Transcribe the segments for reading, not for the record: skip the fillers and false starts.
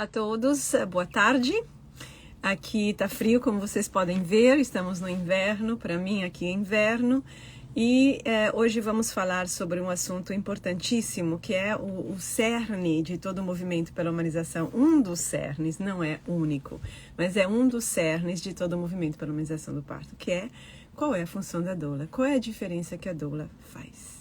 Olá a todos, boa tarde. Aqui tá frio, como vocês podem ver, estamos no inverno, para mim aqui é inverno. E hoje vamos falar sobre um assunto importantíssimo, que é o cerne de todo o movimento pela humanização. Um dos cernes, não é único, mas é um dos cernes de todo o movimento pela humanização do parto, que é qual é a função da doula, qual é a diferença que a doula faz.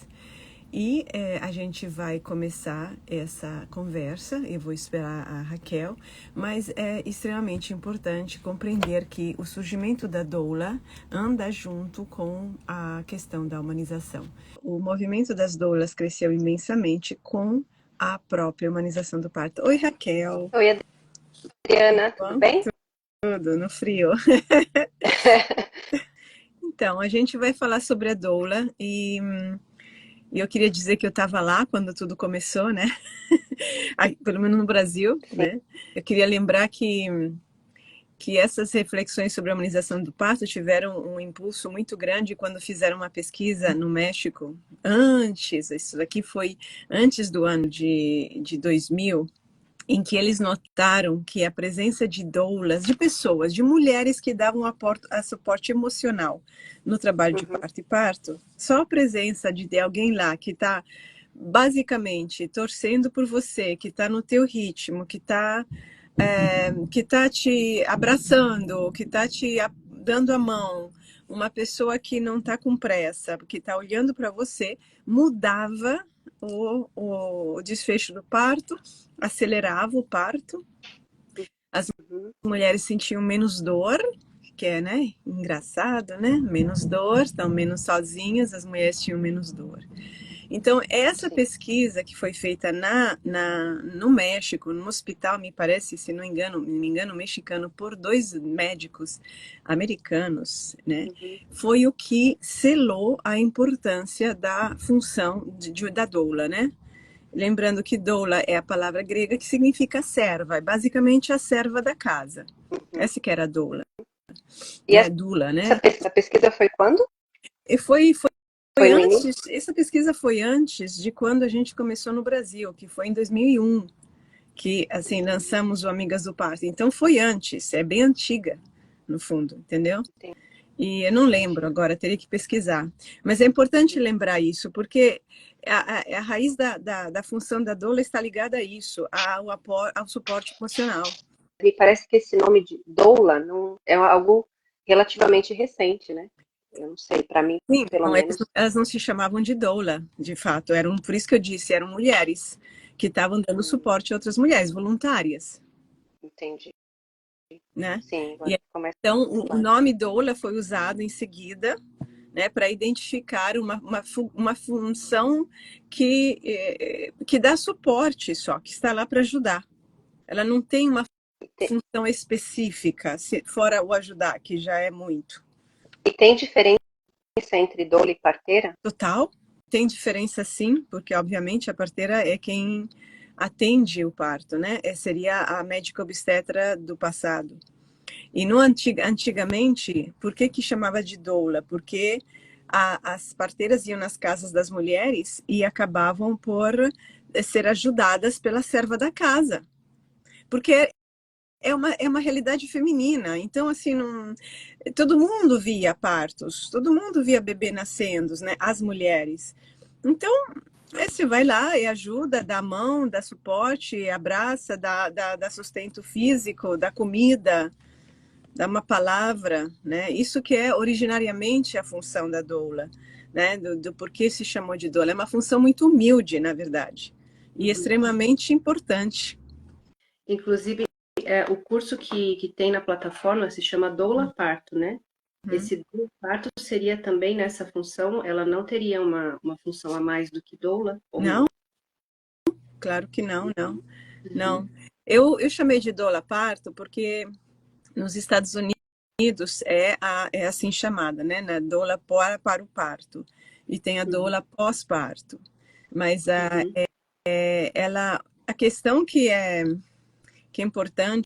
E a gente vai começar essa conversa, eu vou esperar a Raquel, mas é extremamente importante compreender que o surgimento da doula anda junto com a questão da humanização. O movimento das doulas cresceu imensamente com a própria humanização do parto. Oi, Raquel. Oi, Adriana, tudo bem? Tudo no frio. Então, a gente vai falar sobre a doula e eu queria dizer que eu estava lá quando tudo começou, né? Pelo menos no Brasil, Sim. né? Eu queria lembrar que essas reflexões sobre a humanização do parto tiveram um impulso muito grande quando fizeram uma pesquisa no México, isso daqui foi antes do ano de 2000, em que eles notaram que a presença de doulas, de pessoas, de mulheres que davam suporte emocional no trabalho de parto e parto, só a presença de alguém lá que está basicamente torcendo por você, que está no teu ritmo, que está te abraçando, que está te dando a mão, uma pessoa que não está com pressa, que está olhando para você, mudava o desfecho do parto, acelerava o parto, as mulheres sentiam menos dor, que é, né, engraçado, né, menos dor, estão menos sozinhas, as mulheres tinham menos dor. Então, essa pesquisa que foi feita no México, no hospital, me parece, se não me engano, mexicano, por 2 médicos americanos, né, foi o que selou a importância da função da doula, né? Lembrando que doula é a palavra grega que significa serva, é basicamente a serva da casa. Essa que era a doula, E né? Dula, né? essa pesquisa foi quando? E foi Foi no início? antes, essa pesquisa foi antes de quando a gente começou no Brasil, que foi em 2001, que assim lançamos o Amigas do Parto. Então foi antes, é bem antiga, no fundo, entendeu? Entendi. E eu não lembro agora, teria que pesquisar. Mas é importante lembrar isso, porque a raiz da função da doula está ligada a isso, ao suporte emocional. Me parece que esse nome de doula não é algo relativamente recente, né? Eu não sei, para mim, Sim, pelo não, menos. elas não se chamavam de doula, de fato. Por isso que eu disse, eram mulheres que estavam dando suporte a outras mulheres, voluntárias, Entendi. né? Sim, agora E começa a então, ficar mais o claro. nome doula foi usado em seguida, né, para identificar uma função que dá suporte só, que está lá para ajudar. Ela não tem uma função específica, fora o ajudar, que já é muito. E tem diferença entre doula e parteira? Total, tem diferença sim, porque obviamente a parteira é quem atende o parto, né? Seria a médica obstetra do passado. E antigamente, por que chamava de doula? Porque as parteiras iam nas casas das mulheres e acabavam por ser ajudadas pela serva da casa. Porque é uma realidade feminina. Então, assim, todo mundo via partos, todo mundo via bebê nascendo, né? As mulheres. Então, você vai lá e ajuda, dá a mão, dá suporte, abraça, dá sustento físico, dá comida, dá uma palavra, né? Isso que é originariamente a função da doula, né? Do porquê se chamou de doula. É uma função muito humilde, na verdade, e extremamente importante. Inclusive, o curso que tem na plataforma se chama Doula Parto, né? Esse Doula Parto seria também nessa função, ela não teria uma função a mais do que doula? Ou Não, claro que não, não. Não. Eu chamei de doula parto porque nos Estados Unidos é assim chamada, né? Na doula para o parto. E tem a doula pós-parto. Mas a questão que é importante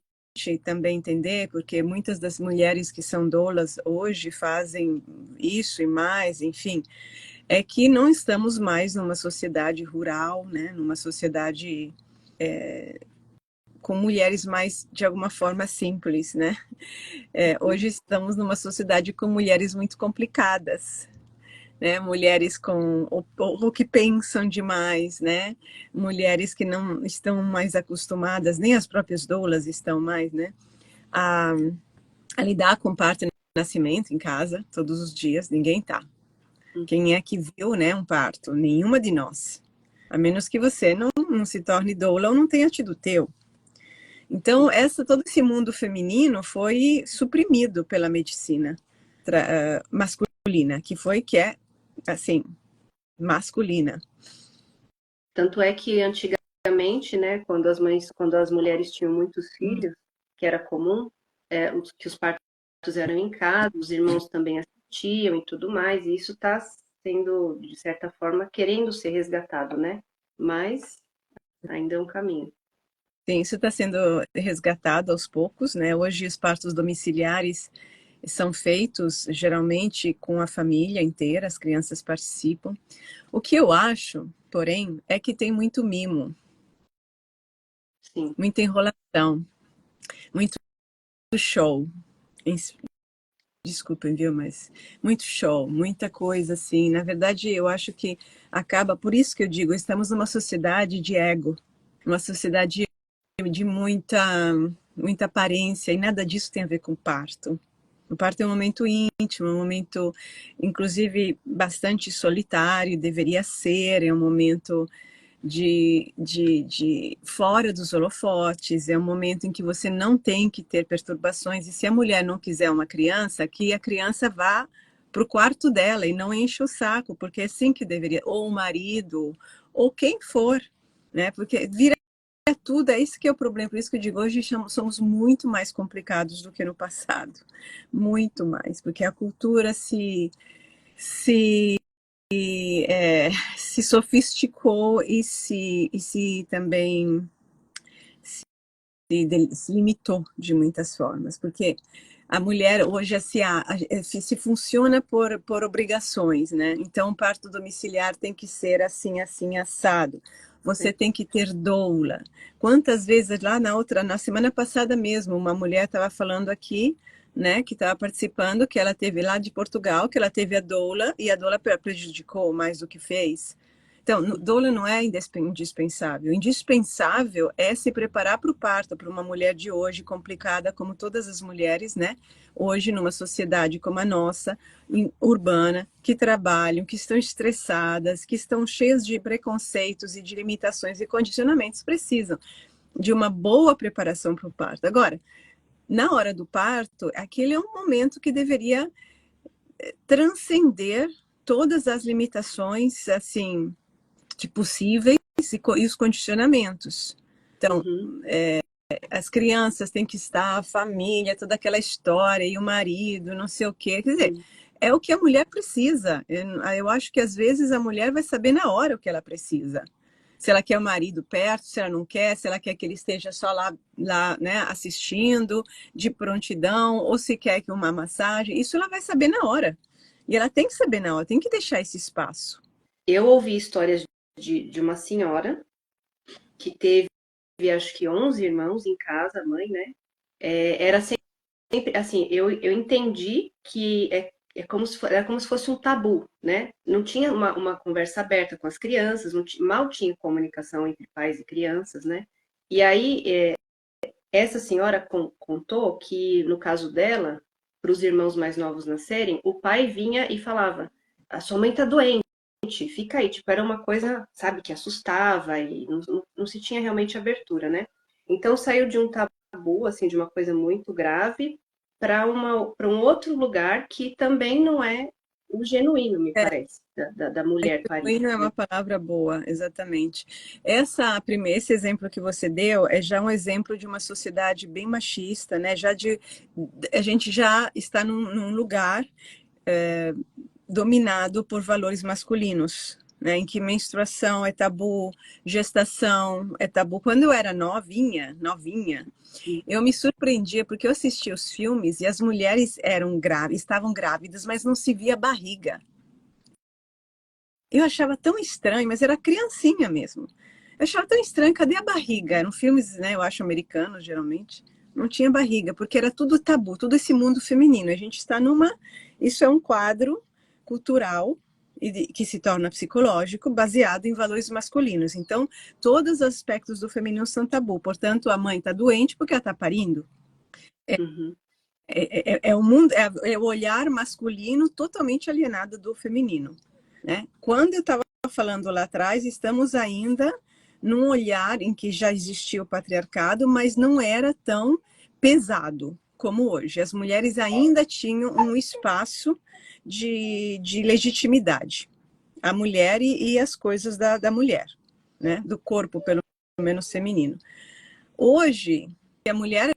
também entender, porque muitas das mulheres que são doulas hoje fazem isso e mais, enfim, é que não estamos mais numa sociedade rural, né? Numa sociedade com mulheres mais, de alguma forma, simples, né? Hoje estamos numa sociedade com mulheres muito complicadas, né? Mulheres com ou que pensam demais, né? Mulheres que não estão mais acostumadas, nem as próprias doulas estão mais, né? A lidar com parto e nascimento em casa todos os dias, ninguém tá. Quem é que viu, né, um parto? Nenhuma de nós. A menos que você não se torne doula ou não tenha tido o teu. Então, todo esse mundo feminino foi suprimido pela medicina masculina, que é, assim, masculina. Tanto é que antigamente, né, quando as mulheres tinham muitos filhos, que era comum, que os partos eram em casa, os irmãos também assistiam e tudo mais, e isso está sendo, de certa forma, querendo ser resgatado, né? Mas ainda é um caminho. Sim, isso está sendo resgatado aos poucos, né? Hoje os partos domiciliares são feitos geralmente com a família inteira, as crianças participam. O que eu acho, porém, é que tem muito mimo, Sim. muita enrolação, muito show. Desculpem, viu, mas muito show, muita coisa assim. Na verdade, eu acho que acaba, por isso que eu digo, estamos numa sociedade de ego, uma sociedade de muita aparência, e nada disso tem a ver com parto. O parto é um momento íntimo, um momento, inclusive, bastante solitário, deveria ser, é um momento de fora dos holofotes, é um momento em que você não tem que ter perturbações, e se a mulher não quiser uma criança, que a criança vá para o quarto dela e não enche o saco, porque é assim que deveria, ou o marido, ou quem for, né? Porque vira tudo, é isso que é o problema, por isso que eu digo, hoje somos muito mais complicados do que no passado, muito mais, porque a cultura se sofisticou e se também se limitou de muitas formas, porque a mulher hoje se funciona por obrigações, né? Então, o parto domiciliar tem que ser assim, assim, assado. Você tem que ter doula. Quantas vezes na semana passada mesmo, uma mulher estava falando aqui, né, que estava participando, que ela teve lá de Portugal, que ela teve a doula e a doula prejudicou mais do que fez. Então, doula não é indispensável. Indispensável é se preparar para o parto, para uma mulher de hoje complicada, como todas as mulheres, né? Hoje, numa sociedade como a nossa, urbana, que trabalham, que estão estressadas, que estão cheias de preconceitos e de limitações e condicionamentos, precisam de uma boa preparação para o parto. Agora, na hora do parto, aquele é um momento que deveria transcender todas as limitações, assim, possíveis e os condicionamentos. Então, as crianças têm que estar, a família, toda aquela história, e o marido, não sei o quê. Quer dizer, é o que a mulher precisa. Eu acho que às vezes a mulher vai saber na hora o que ela precisa. Se ela quer o marido perto, se ela não quer, se ela quer que ele esteja só lá né, assistindo, de prontidão, ou se quer que uma massagem. Isso ela vai saber na hora. E ela tem que saber na hora, tem que deixar esse espaço. Eu ouvi histórias de uma senhora que teve, acho que 11 irmãos em casa, a mãe, né? Era sempre, assim, eu entendi que era como se fosse um tabu, né? Não tinha uma conversa aberta com as crianças, mal tinha comunicação entre pais e crianças, né? E aí, essa senhora contou que, no caso dela, para os irmãos mais novos nascerem, o pai vinha e falava: a sua mãe tá doente, fica aí. Tipo, era uma coisa, sabe, que assustava e não se tinha realmente abertura, né? Então saiu de um tabu, assim, de uma coisa muito grave, para um outro lugar que também não é o genuíno, me parece, da mulher parir. Genuíno é uma palavra boa, exatamente. Esse exemplo que você deu é já um exemplo de uma sociedade bem machista, né? A gente já está num lugar dominado por valores masculinos, né? Em que menstruação é tabu, gestação é tabu. Quando eu era novinha, eu me surpreendia porque eu assistia os filmes e as mulheres estavam grávidas, mas não se via barriga. Eu achava tão estranho, mas era criancinha mesmo. Eu achava tão estranho, cadê a barriga? Eram filmes, né, eu acho, americanos, geralmente. Não tinha barriga, porque era tudo tabu, todo esse mundo feminino. A gente está numa... Isso é um quadro cultural que se torna psicológico, baseado em valores masculinos. Então, todos os aspectos do feminino são tabu. Portanto, a mãe está doente porque ela está parindo. Uhum. O mundo, é o olhar masculino totalmente alienado do feminino, né? Quando eu estava falando lá atrás, estamos ainda num olhar em que já existia o patriarcado, mas não era tão pesado como hoje. As mulheres ainda tinham um espaço de legitimidade. A mulher e as coisas da mulher, né? Do corpo, pelo menos feminino. Hoje, a mulher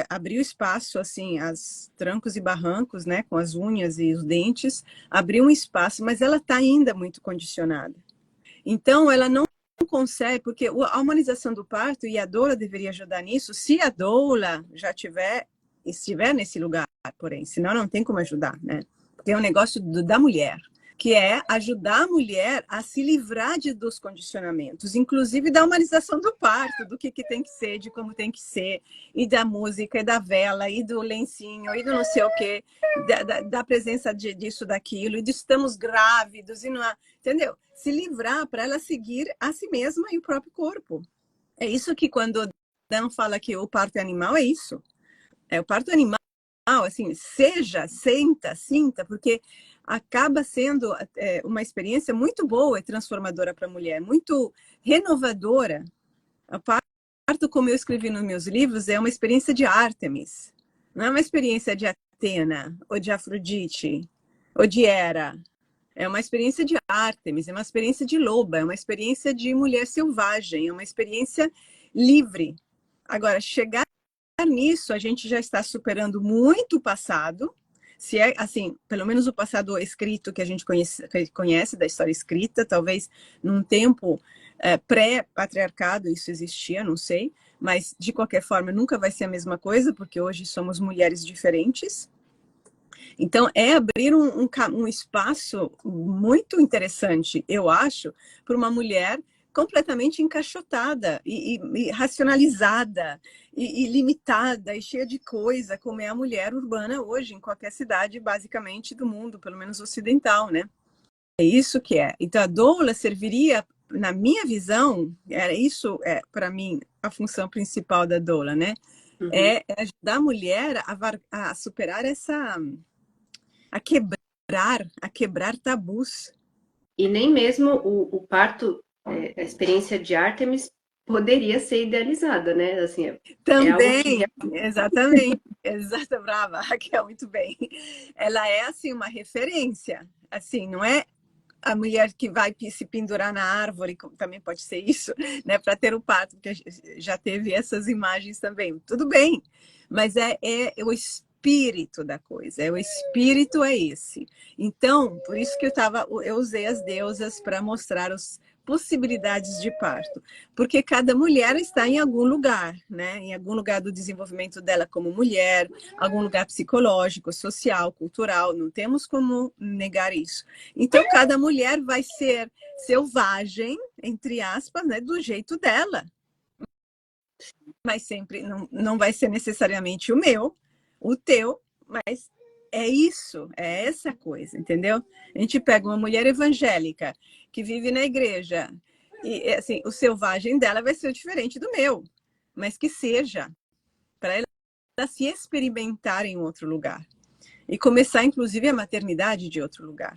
abriu espaço, assim, as trancos e barrancos, né, com as unhas e os dentes, abriu um espaço, mas ela está ainda muito condicionada. Então, ela não consegue, porque a humanização do parto e a doula deveria ajudar nisso, se a doula já estiver nesse lugar, porém, senão não tem como ajudar, né? Porque é um negócio da mulher, que é ajudar a mulher a se livrar dos condicionamentos, inclusive da humanização do parto, do que tem que ser, de como tem que ser, e da música, e da vela, e do lencinho, e do não sei o quê, da presença disso, daquilo, e de estamos grávidos, e não há, entendeu? Se livrar para ela seguir a si mesma e o próprio corpo. É isso que quando Dan fala que o parto é animal, é isso. É o parto animal, assim, sinta, porque acaba sendo uma experiência muito boa e transformadora para a mulher, muito renovadora. O parto, como eu escrevi nos meus livros, é uma experiência de Ártemis, não é uma experiência de Atena, ou de Afrodite, ou de Hera. É uma experiência de Ártemis, é uma experiência de loba, é uma experiência de mulher selvagem, é uma experiência livre. Agora, chegar nisso, a gente já está superando muito o passado, se é assim, pelo menos o passado escrito que a gente conhece da história escrita, talvez num tempo pré-patriarcado isso existia, não sei, mas de qualquer forma nunca vai ser a mesma coisa, porque hoje somos mulheres diferentes. Então, é abrir um espaço muito interessante, eu acho, para uma mulher completamente encaixotada e racionalizada e limitada e cheia de coisa, como é a mulher urbana hoje, em qualquer cidade, basicamente, do mundo, pelo menos ocidental, né? É isso que é. Então, a doula serviria, na minha visão, era isso, para mim, a função principal da doula, né? Uhum. É ajudar a mulher a superar a quebrar tabus. E nem mesmo o parto, a experiência de Ártemis poderia ser idealizada, né? Assim, é algo que Também, exata, brava, Raquel, muito bem. Ela é, assim, uma referência, assim, não é a mulher que vai se pendurar na árvore, também pode ser isso, né, para ter o parto, porque já teve essas imagens também. Tudo bem, mas é o espírito da coisa, o espírito é esse. Então, por isso que eu usei as deusas para mostrar as possibilidades de parto, porque cada mulher está em algum lugar, né? Em algum lugar do desenvolvimento dela como mulher, algum lugar psicológico, social, cultural, não temos como negar isso. Então, cada mulher vai ser selvagem, entre aspas, né, do jeito dela. Mas sempre não vai ser necessariamente o meu, o teu, mas é isso, é essa coisa, entendeu? A gente pega uma mulher evangélica que vive na igreja e, assim, o selvagem dela vai ser diferente do meu, mas que seja, para ela se experimentar em outro lugar e começar, inclusive, a maternidade de outro lugar.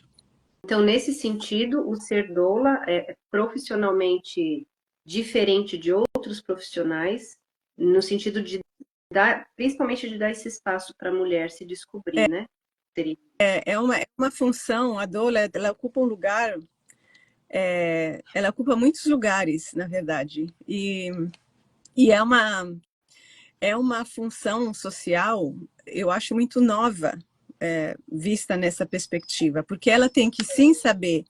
Então, nesse sentido, o ser doula é profissionalmente diferente de outros profissionais, no sentido de dar, principalmente de dar esse espaço para a mulher se descobrir, né? Seria. É uma função, a doula, ela ocupa um lugar, ela ocupa muitos lugares, na verdade, e é uma função social, eu acho muito nova, vista nessa perspectiva, porque ela tem que sim saber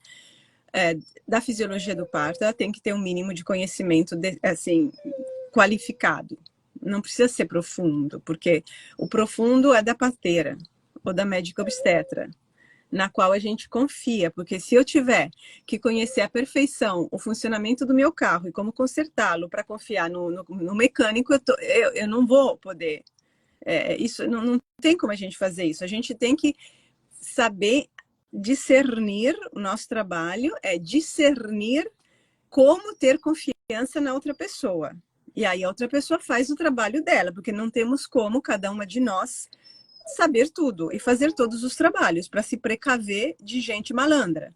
da fisiologia do parto, ela tem que ter um mínimo de conhecimento assim, qualificado. Não precisa ser profundo, porque o profundo é da parteira ou da médica obstetra, na qual a gente confia, porque se eu tiver que conhecer à perfeição o funcionamento do meu carro e como consertá-lo para confiar no mecânico, eu não vou poder. Isso não tem como a gente fazer isso. A gente tem que saber discernir, o nosso trabalho é discernir como ter confiança na outra pessoa. E aí a outra pessoa faz o trabalho dela, porque não temos como, cada uma de nós, saber tudo e fazer todos os trabalhos para se precaver de gente malandra.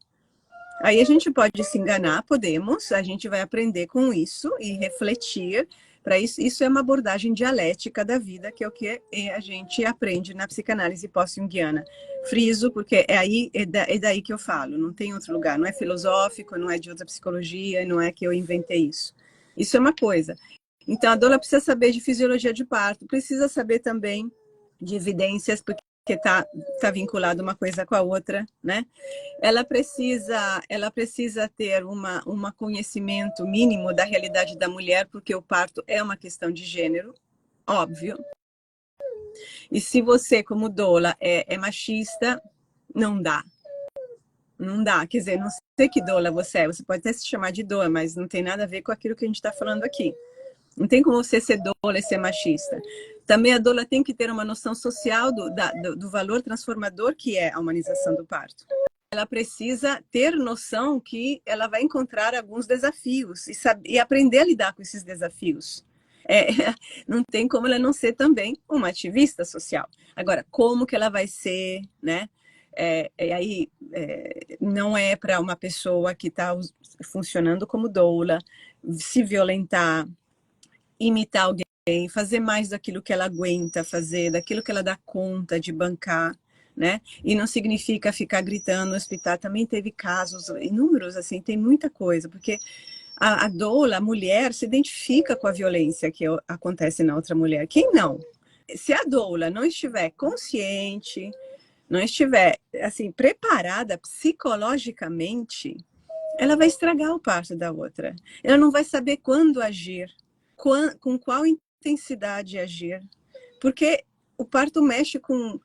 Aí a gente pode se enganar, podemos, a gente vai aprender com isso e refletir. Para isso, isso é uma abordagem dialética da vida, que é o que a gente aprende na psicanálise pós-junguiana. Friso, porque é daí que eu falo, não tem outro lugar, não é filosófico, não é de outra psicologia, não é que eu inventei isso. Isso é uma coisa. Então, a doula precisa saber de fisiologia de parto, precisa saber também de evidências, porque está vinculado uma coisa com a outra, né? Ela precisa ter um conhecimento mínimo da realidade da mulher, porque o parto é uma questão de gênero, óbvio. E se você, como doula, é machista, não dá. Não dá, quer dizer, não sei que doula você é, você pode até se chamar de doula, mas não tem nada a ver com aquilo que a gente está falando aqui. Não tem como você ser doula e ser machista. Também a doula tem que ter uma noção social do valor transformador que é a humanização do parto. Ela precisa ter noção que ela vai encontrar alguns desafios e aprender a lidar com esses desafios. Não tem como ela não ser também uma ativista social. Agora, como que ela vai ser, né? Não é para uma pessoa que está funcionando como doula se violentar, imitar alguém, fazer mais daquilo que ela aguenta fazer, daquilo que ela dá conta de bancar, né? E não significa ficar gritando no hospital. Também teve casos inúmeros, assim, tem muita coisa, porque a doula, a mulher, se identifica com a violência que acontece na outra mulher. Quem não? Se a doula não estiver consciente, não estiver, assim, preparada psicologicamente, ela vai estragar o parto da outra. Ela não vai saber quando agir, com qual intensidade agir, porque o parto mexe com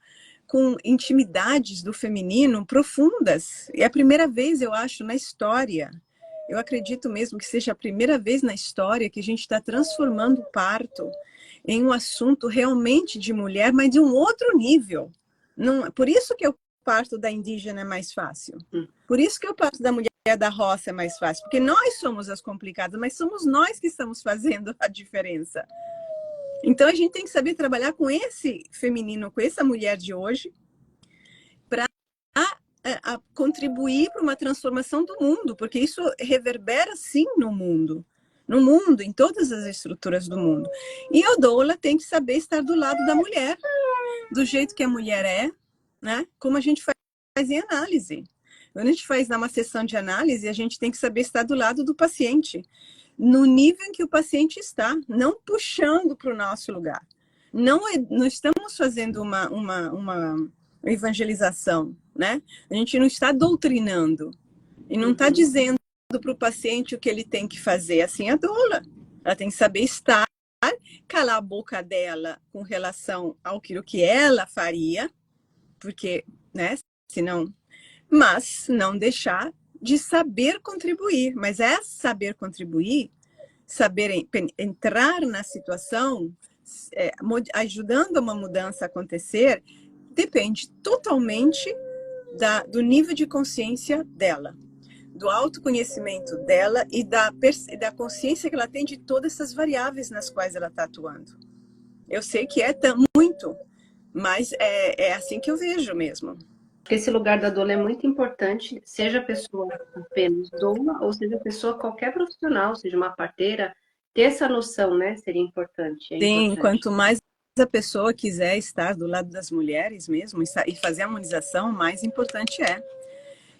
intimidades do feminino profundas. É a primeira vez, eu acho, na história, eu acredito mesmo que seja a primeira vez na história que a gente está transformando o parto em um assunto realmente de mulher, mas de um outro nível. Não, por isso que o parto da indígena é mais fácil. Por isso que o parto da mulher da roça é mais fácil, porque nós somos as complicadas, mas somos nós que estamos fazendo a diferença. Então a gente tem que saber trabalhar com esse feminino, com essa mulher de hoje, para contribuir para uma transformação do mundo, porque isso reverbera sim no mundo, em todas as estruturas do mundo. E a doula tem que saber estar do lado da mulher, do jeito que a mulher é, né? Como a gente faz em análise. Quando a gente faz uma sessão de análise, a gente tem que saber estar do lado do paciente, no nível em que o paciente está, não puxando para o nosso lugar. Não estamos fazendo uma evangelização, né? A gente não está doutrinando e não está dizendo para o paciente o que ele tem que fazer. Assim, a doula, ela tem que saber estar, calar a boca dela com relação ao que ela faria, porque, né? Senão, mas não deixar de saber contribuir. Mas é saber contribuir, saber entrar na situação, ajudando uma mudança a acontecer, depende totalmente do nível de consciência dela, do autoconhecimento dela e da consciência que ela tem de todas essas variáveis nas quais ela está atuando. Eu sei que muito, mas é assim que eu vejo mesmo. Esse lugar da doula é muito importante, seja a pessoa apenas doula, ou seja a pessoa, qualquer profissional, seja uma parteira, ter essa noção, né, seria importante. Sim, importante. Quanto mais a pessoa quiser estar do lado das mulheres mesmo e fazer a humanização, mais importante é.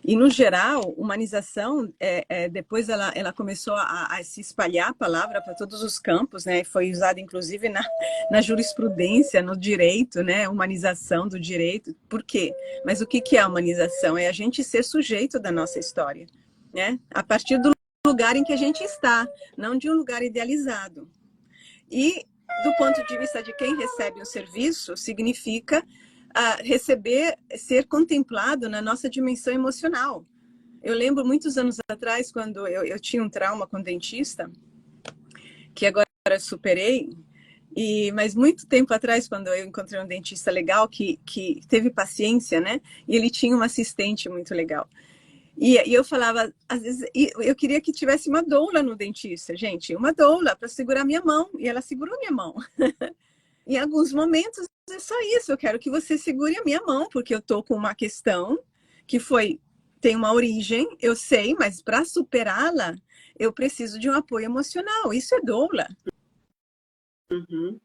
E, no geral, humanização, depois ela começou a se espalhar a palavra para todos os campos, né? Foi usada, inclusive, na jurisprudência, no direito, né? Humanização do direito. Por quê? Mas o que é a humanização? É a gente ser sujeito da nossa história, né? A partir do lugar em que a gente está, não de um lugar idealizado. E, do ponto de vista de quem recebe o serviço, significa receber, ser contemplado na nossa dimensão emocional. Eu lembro muitos anos atrás, quando eu tinha um trauma com dentista, que agora superei, mas muito tempo atrás, quando eu encontrei um dentista legal, que teve paciência, né? E ele tinha uma assistente muito legal. E eu falava, às vezes, eu queria que tivesse uma doula no dentista, gente, uma doula para segurar minha mão. E ela segurou minha mão. Em alguns momentos é só isso, eu quero que você segure a minha mão, porque eu tô com uma questão que tem uma origem, eu sei, mas para superá-la, eu preciso de um apoio emocional. Isso é doula. Uhum.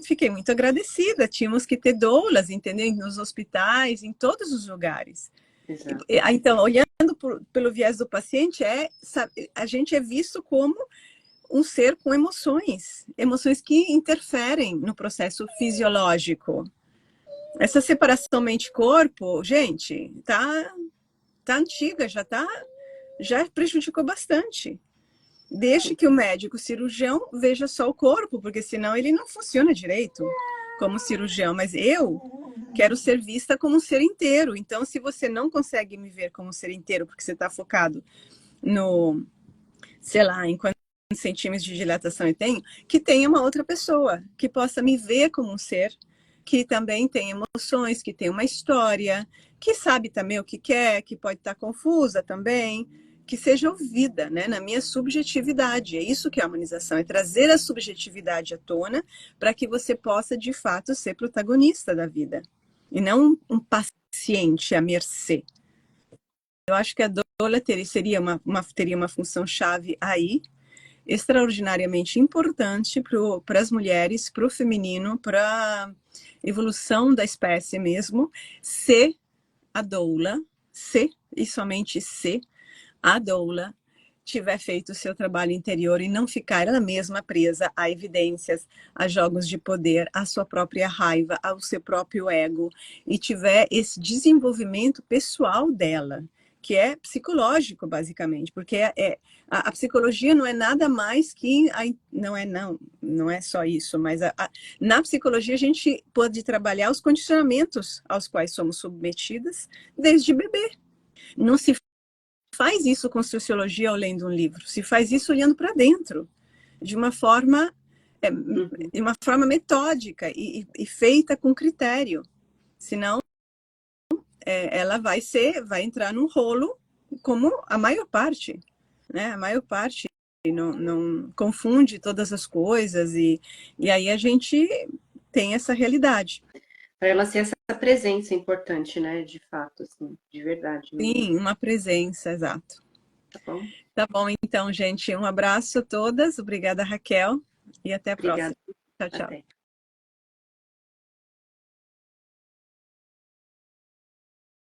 Fiquei muito agradecida. Tínhamos que ter doulas, entendeu? Nos hospitais, em todos os lugares. Exato. Então, olhando pelo viés do paciente, a gente é visto como um ser com emoções que interferem no processo fisiológico. Essa separação mente-corpo, gente, tá antiga, já prejudicou bastante. Deixe que o médico cirurgião veja só o corpo, porque senão ele não funciona direito como cirurgião. Mas eu quero ser vista como um ser inteiro. Então, se você não consegue me ver como um ser inteiro, porque você está focado no, sei lá, em quantos centímetros de dilatação eu tenho, que tenha uma outra pessoa que possa me ver como um ser, que também tem emoções, que tem uma história, que sabe também o que quer, que pode estar confusa também, que seja ouvida, né, na minha subjetividade. É isso que é a humanização, é trazer a subjetividade à tona para que você possa, de fato, ser protagonista da vida. E não um paciente à mercê. Eu acho que a doula teria uma função chave aí, extraordinariamente importante para as mulheres, para o feminino, para a evolução da espécie mesmo, se a doula, e somente se a doula tiver feito o seu trabalho interior e não ficar ela mesma presa a evidências, a jogos de poder, à sua própria raiva, ao seu próprio ego, e tiver esse desenvolvimento pessoal dela, que é psicológico, basicamente, porque a psicologia não é nada mais que... Não é só isso, mas na psicologia a gente pode trabalhar os condicionamentos aos quais somos submetidas desde bebê. Não se faz isso com sociologia ou lendo um livro, se faz isso olhando para dentro, de uma forma metódica e feita com critério. Senão, ela vai entrar num rolo como a maior parte, né? A maior parte não confunde todas as coisas e aí a gente tem essa realidade. Para ela ser essa presença importante, né? De fato, assim, de verdade. Sim, uma presença, exato. Tá bom? Tá bom, então, gente. Um abraço a todas. Obrigada, Raquel. E até a próxima. Tchau, tchau. Até.